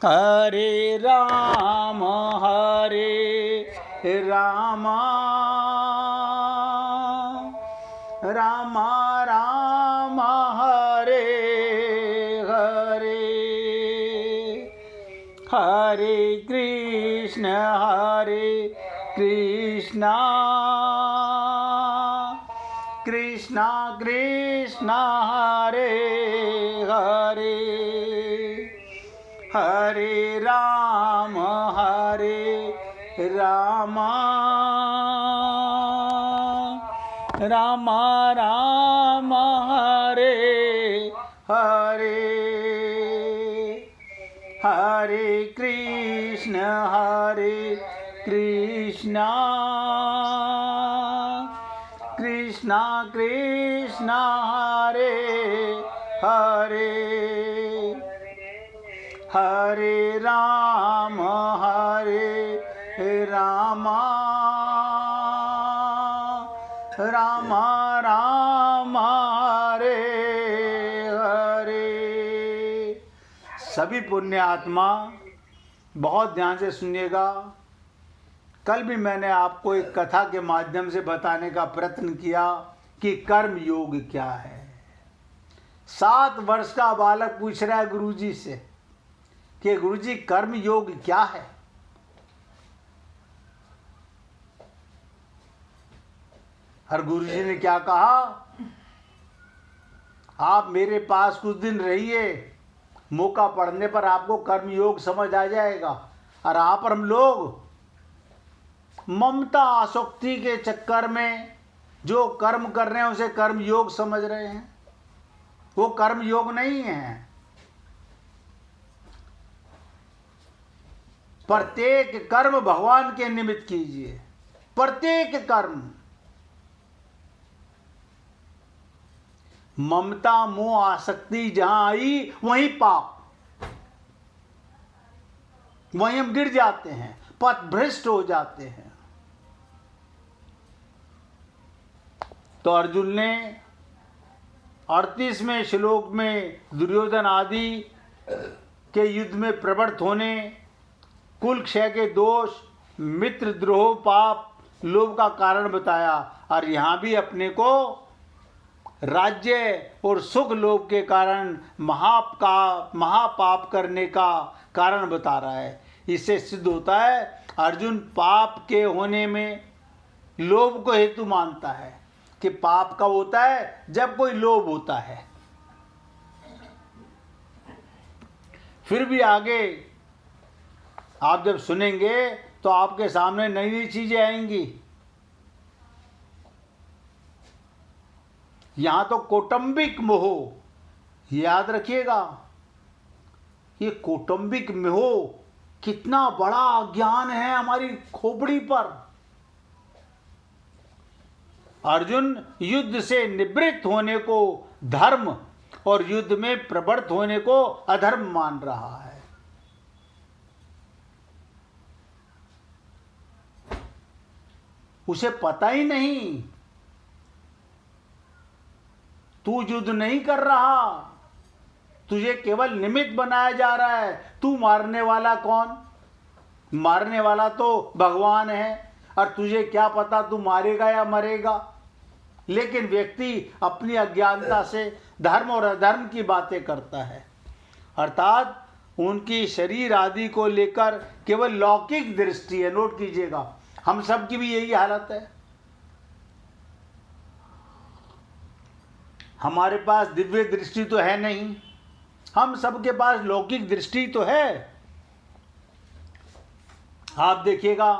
हरे राम राम राम राम हरे हरे, हरे कृष्ण कृष्ण कृष्ण हरे हरे, हरे राम राम राम हरे हरे, हरे कृष्ण कृष्ण कृष्ण हरे हरे, हरे राम राम राम हरे हरे। सभी पुण्य आत्मा बहुत ध्यान से सुनिएगा। कल भी मैंने आपको एक कथा के माध्यम से बताने का प्रयत्न किया कि कर्म योग क्या है। 7 वर्ष का बालक पूछ रहा है गुरुजी से कि गुरुजी कर्म योग क्या है। और गुरुजी ने क्या कहा, आप मेरे पास कुछ दिन रहिए, मौका पड़ने पर आपको कर्म योग समझ आ जाएगा। और आप पर हम लोग ममता आसक्ति के चक्कर में जो कर्म कर रहे हैं उसे कर्म योग समझ रहे हैं। वो कर्म योग नहीं है। प्रत्येक कर्म भगवान के निमित्त कीजिए, प्रत्येक कर्म। ममता मोह आसक्ति जहां आई वहीं पाप, वहीं हम गिर जाते हैं, पथ भ्रष्ट हो जाते हैं। तो अर्जुन ने 38वें श्लोक में दुर्योधन आदि के युद्ध में प्रवृत्त होने, कुल क्षय के दोष, मित्र द्रोह पाप, लोभ का कारण बताया। और यहाँ भी अपने को राज्य और सुख लोभ के कारण महापाप करने का कारण बता रहा है। इससे सिद्ध होता है अर्जुन पाप के होने में लोभ को हेतु मानता है कि पाप कब होता है, जब कोई लोभ होता है। फिर भी आगे आप जब सुनेंगे तो आपके सामने नई नई चीजें आएंगी। यहां तो कौटुंबिक मोह, याद रखिएगा, ये कौटुंबिक मोह कितना बड़ा ज्ञान है हमारी खोपड़ी पर। अर्जुन युद्ध से निवृत्त होने को धर्म और युद्ध में प्रवृत्त होने को अधर्म मान रहा है। उसे पता ही नहीं, तू युद्ध नहीं कर रहा, तुझे केवल निमित्त बनाया जा रहा है। तू मारने वाला कौन? मारने वाला तो भगवान है। और तुझे क्या पता तू मारेगा या मरेगा। लेकिन व्यक्ति अपनी अज्ञानता से धर्म और अधर्म की बातें करता है, अर्थात उनकी शरीर आदि को लेकर केवल लौकिक दृष्टि है। नोट कीजिएगा, हम सब की भी यही हालत है। हमारे पास दिव्य दृष्टि तो है नहीं, हम सबके पास लौकिक दृष्टि तो है। आप देखिएगा,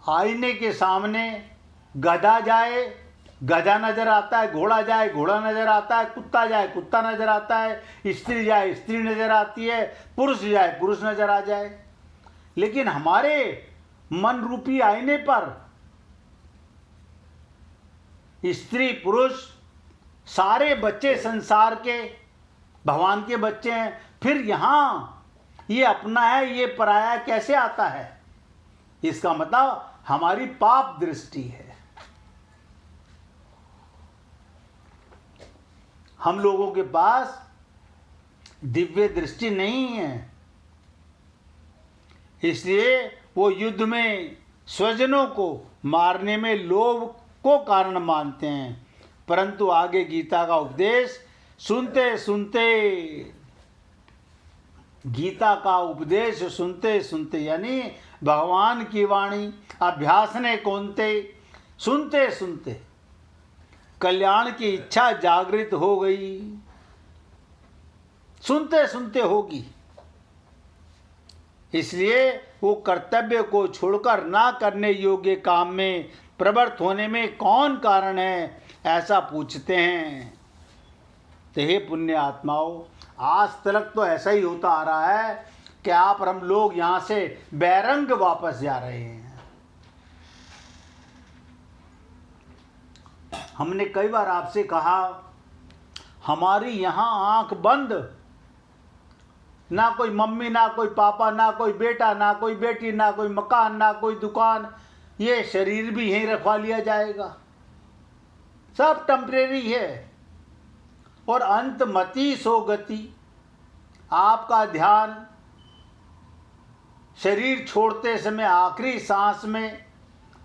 आईने के सामने गधा जाए, गधा नजर आता है, घोड़ा जाए, घोड़ा नजर आता है, कुत्ता जाए, कुत्ता नजर आता है, स्त्री जाए, स्त्री नजर आती है, पुरुष जाए, पुरुष नजर आ जाए। लेकिन हमारे मन रूपी आईने पर स्त्री पुरुष सारे बच्चे संसार के भगवान के बच्चे हैं। फिर यहां ये अपना है, ये पराया कैसे आता है? इसका मतलब हमारी पाप दृष्टि है। हम लोगों के पास दिव्य दृष्टि नहीं है। इसलिए वो युद्ध में स्वजनों को मारने में लोभ को कारण मानते हैं। परंतु आगे गीता का उपदेश सुनते सुनते, गीता का उपदेश सुनते सुनते यानी भगवान की वाणी अभ्यास ने कौनते, सुनते सुनते कल्याण की इच्छा जागृत हो गई। सुनते सुनते होगी, इसलिए वो कर्तव्य को छोड़कर ना करने योग्य काम में प्रवृत्त होने में कौन कारण है, ऐसा पूछते हैं। तो हे पुण्य आत्माओं, आज तक तो ऐसा ही होता आ रहा है कि आप और हम लोग यहाँ से बैरंग वापस जा रहे हैं। हमने कई बार आपसे कहा, हमारी यहाँ आंख बंद, ना कोई मम्मी, ना कोई पापा, ना कोई बेटा, ना कोई बेटी, ना कोई मकान, ना कोई दुकान, ये शरीर भी यहीं रखवा लिया जाएगा, सब टेम्परेरी है। और अंत मति सो गति, आपका ध्यान शरीर छोड़ते समय आखिरी सांस में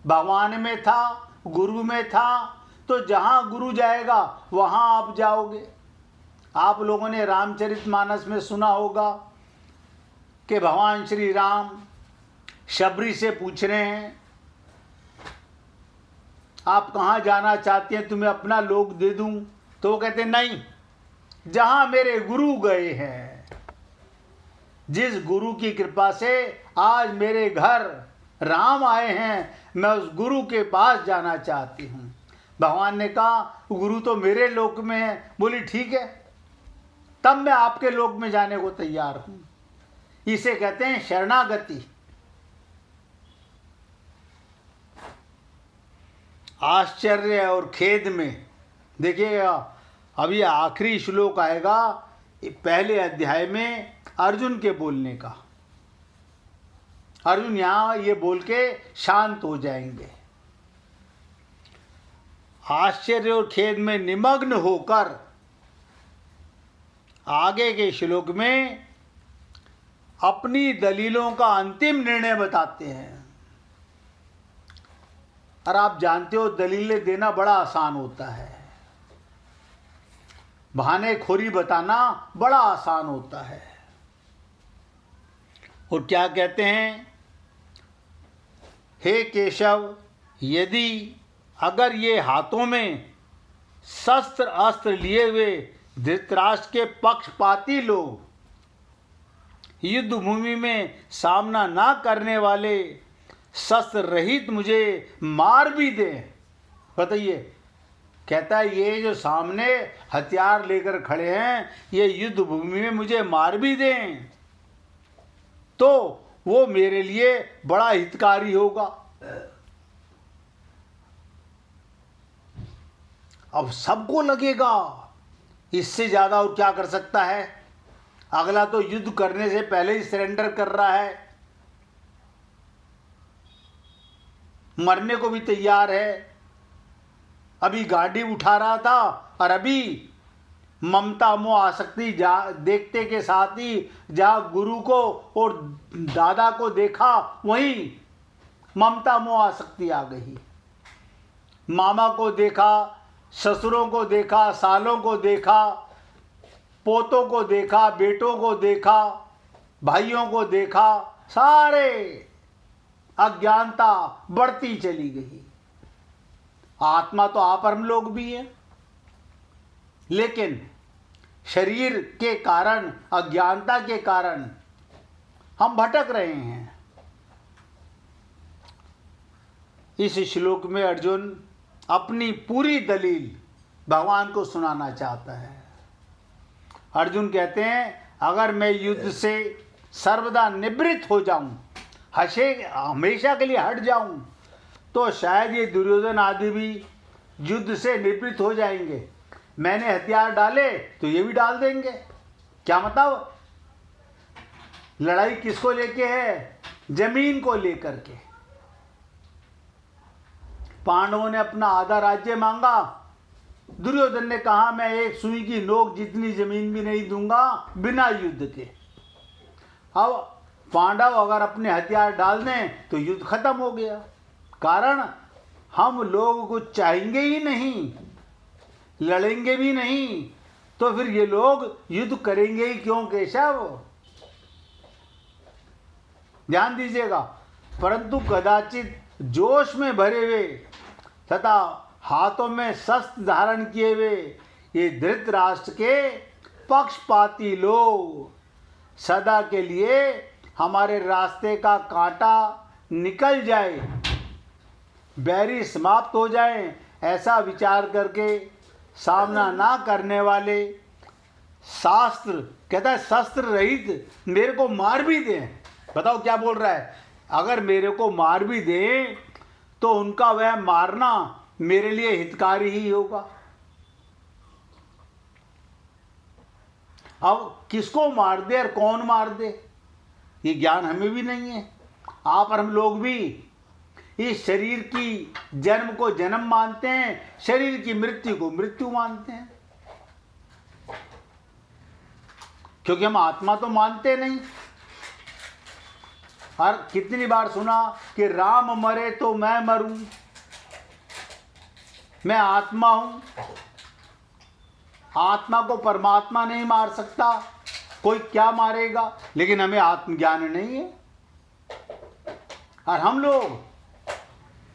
भगवान में था, गुरु में था, तो जहाँ गुरु जाएगा वहाँ आप जाओगे। आप लोगों ने रामचरितमानस में सुना होगा कि भगवान श्री राम शबरी से पूछ रहे हैं, आप कहाँ जाना चाहते हैं, तुम्हें अपना लोक दे दूं? तो वो कहते नहीं, जहाँ मेरे गुरु गए हैं, जिस गुरु की कृपा से आज मेरे घर राम आए हैं, मैं उस गुरु के पास जाना चाहती हूँ। भगवान ने कहा, गुरु तो मेरे लोक में है। बोली ठीक है, तब मैं आपके लोक में जाने को तैयार हूँ। इसे कहते हैं शरणागति। आश्चर्य और खेद में देखिएगा, अभी आखिरी श्लोक आएगा पहले अध्याय में अर्जुन के बोलने का। अर्जुन यहाँ ये बोल के शांत हो जाएंगे। आश्चर्य और खेद में निमग्न होकर आगे के श्लोक में अपनी दलीलों का अंतिम निर्णय बताते हैं। और आप जानते हो दलीलें देना बड़ा आसान होता है, बहाने खोरी बताना बड़ा आसान होता है। और क्या कहते हैं, हे केशव, यदि अगर ये हाथों में शस्त्र अस्त्र लिए हुए धृतराष्ट्र के पक्षपाती लोग युद्ध भूमि में सामना ना करने वाले शस्त्र रहित मुझे मार भी दें, बताइए, कहता है ये जो सामने हथियार लेकर खड़े हैं, ये युद्ध भूमि में मुझे मार भी दें तो वो मेरे लिए बड़ा हितकारी होगा। अब सबको लगेगा इससे ज्यादा और क्या कर सकता है। अगला तो युद्ध करने से पहले ही सरेंडर कर रहा है, मरने को भी तैयार है। अभी गाड़ी उठा रहा था और अभी ममता मोह आसक्ति देखते के साथ ही जहाँ गुरु को और दादा को देखा वहीं ममता मोह आसक्ति आ गई। मामा को देखा, ससुरों को देखा, सालों को देखा, पोतों को देखा, बेटों को देखा, भाइयों को देखा, सारे अज्ञानता बढ़ती चली गई। आत्मा तो आप हम लोग भी हैं, लेकिन शरीर के कारण, अज्ञानता के कारण हम भटक रहे हैं। इस श्लोक में अर्जुन अपनी पूरी दलील भगवान को सुनाना चाहता है। अर्जुन कहते हैं, अगर मैं युद्ध से सर्वदा निवृत्त हो जाऊं, हमेशा के लिए हट जाऊं, तो शायद ये दुर्योधन आदि भी युद्ध से निवृत्त हो जाएंगे। मैंने हथियार डाले तो ये भी डाल देंगे। क्या मतलब, लड़ाई किसको लेके है? जमीन को लेकर के। पांडवों ने अपना आधा राज्य मांगा, दुर्योधन ने कहा मैं एक सुई की नोक जितनी जमीन भी नहीं दूंगा बिना युद्ध के। अब पांडव अगर अपने हथियार डाल दें तो युद्ध खत्म हो गया। कारण हम लोग कुछ चाहेंगे ही नहीं, लड़ेंगे भी नहीं, तो फिर ये लोग युद्ध करेंगे ही क्यों केशव? ध्यान दीजिएगा। परंतु कदाचित जोश में भरे हुए तथा हाथों में शस्त्र धारण किए हुए ये धृतराष्ट्र के पक्षपाती लोग सदा के लिए हमारे रास्ते का कांटा निकल जाए, बैरी समाप्त हो जाए, ऐसा विचार करके सामना ना करने वाले, शास्त्र कहता है शस्त्र रहित मेरे को मार भी दें। बताओ क्या बोल रहा है? अगर मेरे को मार भी दें तो उनका वह मारना मेरे लिए हितकारी ही होगा। अब किसको मार दे और कौन मार दे, ये ज्ञान हमें भी नहीं है। आप और हम लोग भी इस शरीर की जन्म को जन्म मानते हैं, शरीर की मृत्यु को मृत्यु मानते हैं, क्योंकि हम आत्मा तो मानते नहीं। और कितनी बार सुना कि राम मरे तो मैं मरूं, मैं आत्मा हूं। आत्मा को परमात्मा नहीं मार सकता, कोई क्या मारेगा? लेकिन हमें आत्मज्ञान नहीं है। और हम लोग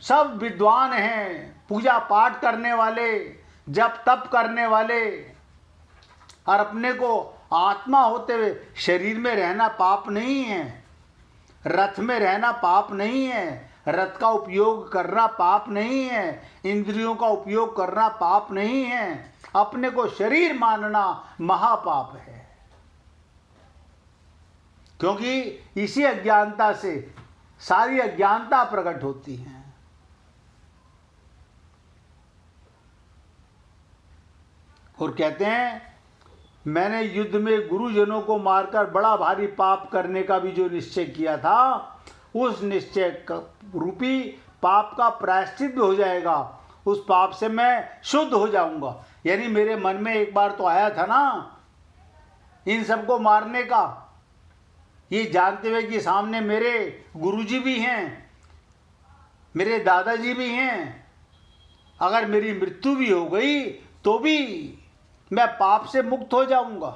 सब विद्वान हैं, पूजा पाठ करने वाले, जप तप करने वाले, और अपने को आत्मा होते हुए शरीर में रहना पाप नहीं है, रथ में रहना पाप नहीं है, रथ का उपयोग करना पाप नहीं है, इंद्रियों का उपयोग करना पाप नहीं है, अपने को शरीर मानना महापाप है। क्योंकि इसी अज्ञानता से सारी अज्ञानता प्रकट होती है। और कहते हैं मैंने युद्ध में गुरुजनों को मारकर बड़ा भारी पाप करने का भी जो निश्चय किया था, उस निश्चय रूपी पाप का प्रायश्चित हो जाएगा, उस पाप से मैं शुद्ध हो जाऊंगा। यानी मेरे मन में एक बार तो आया था ना इन सबको मारने का, ये जानते हुए कि सामने मेरे गुरुजी भी हैं, मेरे दादाजी भी हैं, अगर मेरी मृत्यु भी हो गई तो भी मैं पाप से मुक्त हो जाऊंगा।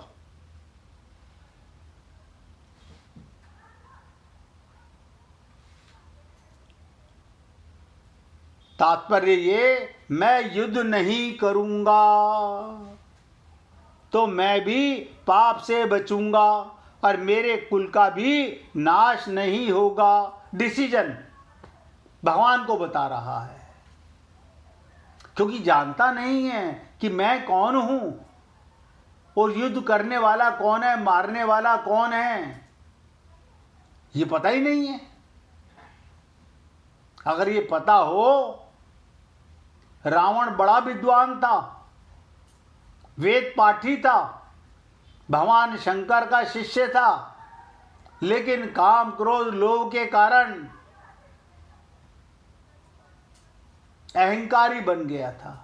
तात्पर्य ये, मैं युद्ध नहीं करूंगा तो मैं भी पाप से बचूंगा और मेरे कुल का भी नाश नहीं होगा। डिसीजन भगवान को बता रहा है, क्योंकि जानता नहीं है कि मैं कौन हूं और युद्ध करने वाला कौन है, मारने वाला कौन है, ये पता ही नहीं है। अगर ये पता हो, रावण बड़ा विद्वान था, वेद पाठी था, भगवान शंकर का शिष्य था, लेकिन काम क्रोध लोभ के कारण अहंकारी बन गया था।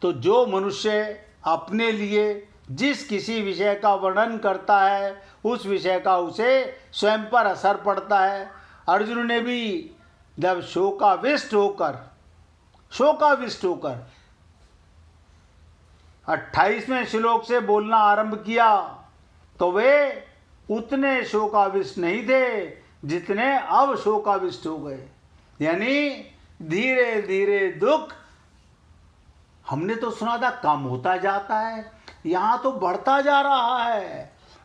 तो जो मनुष्य अपने लिए जिस किसी विषय का वर्णन करता है, उस विषय का उसे स्वयं पर असर पड़ता है। अर्जुन ने भी जब शोकाविष्ट होकर 28वें श्लोक से बोलना आरंभ किया, तो वे उतने शोकाविष्ट नहीं थे जितने अब शोकाविष्ट हो गए। यानी धीरे धीरे दुख, हमने तो सुना था कम होता जाता है, यहां तो बढ़ता जा रहा है।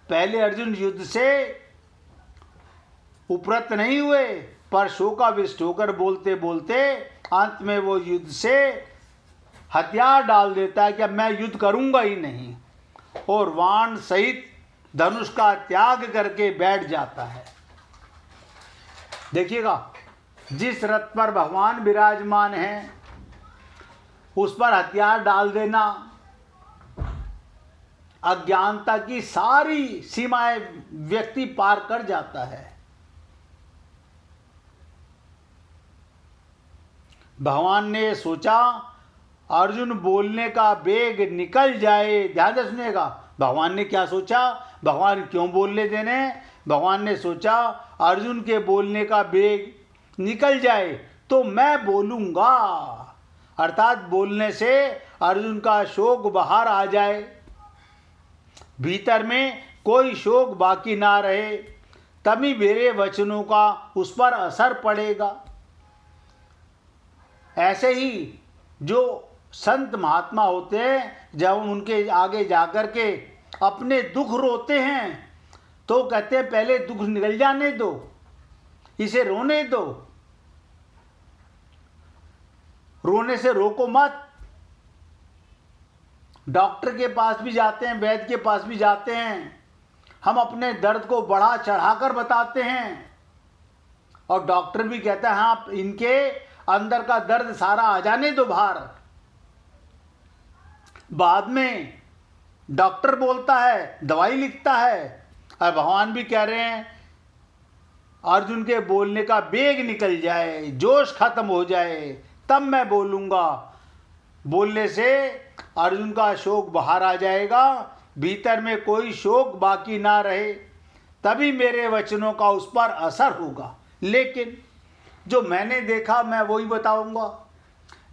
पहले अर्जुन युद्ध से उपरत नहीं हुए, पर शोकाविष्ट होकर बोलते बोलते अंत में वो युद्ध से हथियार डाल देता है कि अब मैं युद्ध करूंगा ही नहीं, और वाण सहित धनुष का त्याग करके बैठ जाता है। देखिएगा, जिस रथ पर भगवान विराजमान हैं उस पर हथियार डाल देना अज्ञानता की सारी सीमाएं व्यक्ति पार कर जाता है। भगवान ने सोचा अर्जुन बोलने का वेग निकल जाए। ध्यान से सुनिएगा, भगवान ने क्या सोचा, भगवान क्यों बोलने देने। भगवान ने सोचा अर्जुन के बोलने का वेग निकल जाए तो मैं बोलूँगा, अर्थात बोलने से अर्जुन का शोक बाहर आ जाए, भीतर में कोई शोक बाकी ना रहे, तभी मेरे वचनों का उस पर असर पड़ेगा। ऐसे ही जो संत महात्मा होते हैं, जब हम उनके आगे जाकर के अपने दुख रोते हैं तो कहते हैं पहले दुख निकल जाने दो, इसे रोने दो, रोने से रोको मत। डॉक्टर के पास भी जाते हैं, वैद्य के पास भी जाते हैं, हम अपने दर्द को बढ़ा चढ़ाकर बताते हैं और डॉक्टर भी कहता है हाँ इनके अंदर का दर्द सारा आ जाने दो बाहर। बाद में डॉक्टर बोलता है, दवाई लिखता है, और भगवान भी कह रहे हैं अर्जुन के बोलने का वेग निकल जाए, जोश खत्म हो जाए, तब मैं बोलूँगा। बोलने से अर्जुन का शोक बाहर आ जाएगा, भीतर में कोई शोक बाकी ना रहे, तभी मेरे वचनों का उस पर असर होगा। लेकिन जो मैंने देखा मैं वही बताऊंगा।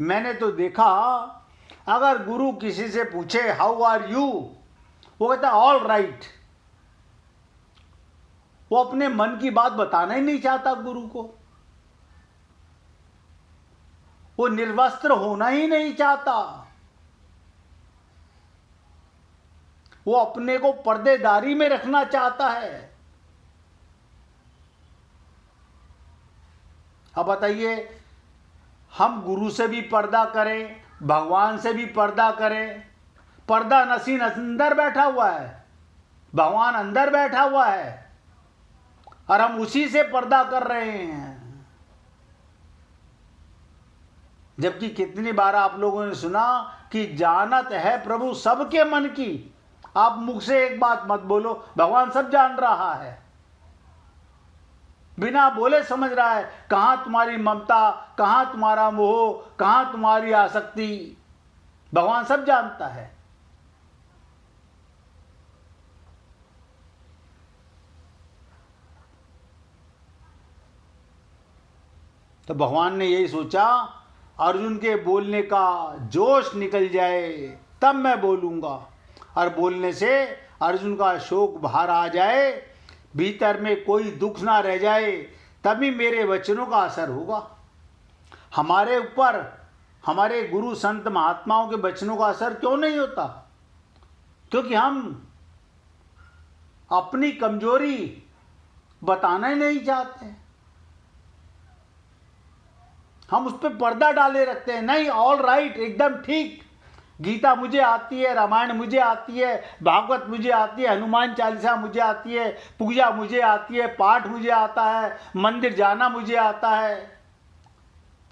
मैंने तो देखा, अगर गुरु किसी से पूछे हाउ आर यू, वो कहता ऑल राइट। वो अपने मन की बात बताना ही नहीं चाहता गुरु को, वो निर्वस्त्र होना ही नहीं चाहता, वो अपने को पर्देदारी में रखना चाहता है। अब बताइए, हम गुरु से भी पर्दा करें, भगवान से भी पर्दा करें, पर्दा नसीन अंदर बैठा हुआ है, भगवान अंदर बैठा हुआ है, और हम उसी से पर्दा कर रहे हैं। जबकि कितनी बार आप लोगों ने सुना कि जानत है प्रभु सबके मन की। आप मुख से एक बात मत बोलो, भगवान सब जान रहा है, बिना बोले समझ रहा है कहां तुम्हारी ममता, कहां तुम्हारा मोह, कहां तुम्हारी आसक्ति, भगवान सब जानता है। तो भगवान ने यही सोचा अर्जुन के बोलने का जोश निकल जाए तब मैं बोलूँगा, और बोलने से अर्जुन का शोक बाहर आ जाए, भीतर में कोई दुख ना रह जाए, तभी मेरे वचनों का असर होगा। हमारे ऊपर हमारे गुरु संत महात्माओं के वचनों का असर क्यों नहीं होता? क्योंकि हम अपनी कमजोरी बताना ही नहीं चाहते, हम उस पर पर्दा डाले रखते हैं। नहीं, ऑल राइट, एकदम ठीक, गीता मुझे आती है, रामायण मुझे आती है, भागवत मुझे आती है, हनुमान चालीसा मुझे आती है, पूजा मुझे आती है, पाठ मुझे आता है, मंदिर जाना मुझे आता है।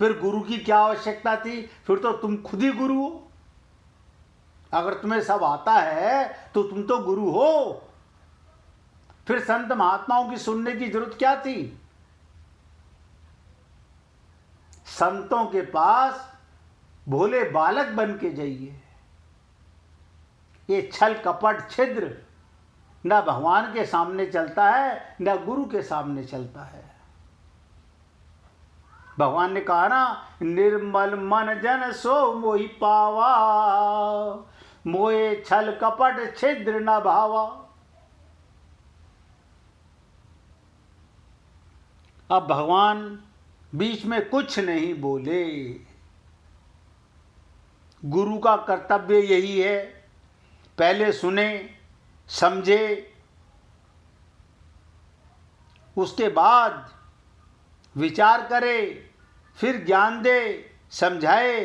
फिर गुरु की क्या आवश्यकता थी? फिर तो तुम खुद ही गुरु हो। अगर तुम्हें सब आता है तो तुम तो गुरु हो, फिर संत महात्माओं की सुनने की जरूरत क्या थी? संतों के पास भोले बालक बन के जाइए। ये छल कपट छिद्र न भगवान के सामने चलता है, न गुरु के सामने चलता है। भगवान ने कहा ना, निर्मल मन जन सो मोहि पावा, मोहे छल कपट छिद्र न भावा। अब भगवान बीच में कुछ नहीं बोले। गुरु का कर्तव्य यही है, पहले सुने, समझे, उसके बाद विचार करे, फिर ज्ञान दे, समझाए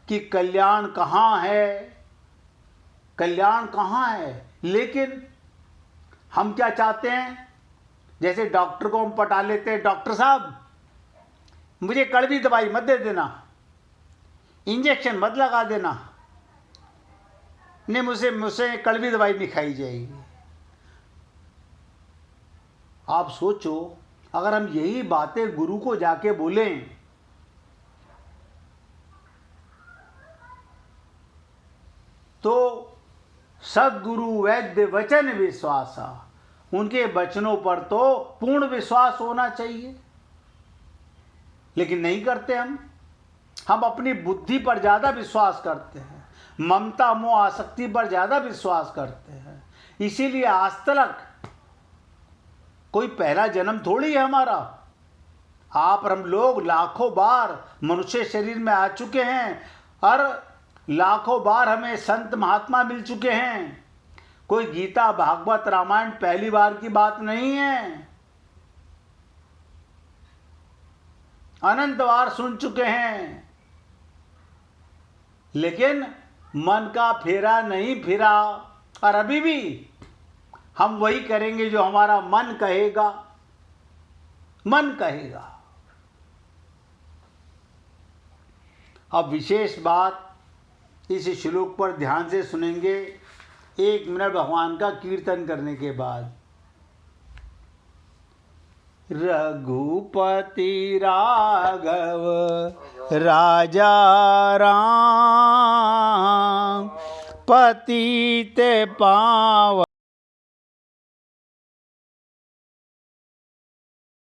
कि कल्याण कहाँ है, कल्याण कहाँ है। लेकिन हम क्या चाहते हैं? जैसे डॉक्टर को हम पटा लेते हैं, डॉक्टर साहब मुझे कड़वी दवाई मत दे देना, इंजेक्शन मत लगा देना, नहीं मुझसे कड़वी दवाई नहीं खाई जाएगी। आप सोचो, अगर हम यही बातें गुरु को जाके बोलें तो सद्गुरु वैद्य वचन विश्वासा, उनके वचनों पर तो पूर्ण विश्वास होना चाहिए, लेकिन नहीं करते हम अपनी बुद्धि पर ज़्यादा विश्वास करते हैं, ममता मोह आसक्ति पर ज़्यादा विश्वास करते हैं। इसीलिए आज तक कोई पहला जन्म थोड़ी है हमारा। आप और हम लोग लाखों बार मनुष्य शरीर में आ चुके हैं और लाखों बार हमें संत महात्मा मिल चुके हैं। कोई गीता भागवत रामायण पहली बार की बात नहीं है, अनंत बार सुन चुके हैं, लेकिन मन का फेरा नहीं फिरा। और अभी भी हम वही करेंगे जो हमारा मन कहेगा। अब विशेष बात इस श्लोक पर ध्यान से सुनेंगे 1 मिनट भगवान का कीर्तन करने के बाद। रघुपति राघव राजा राम, पतित पावन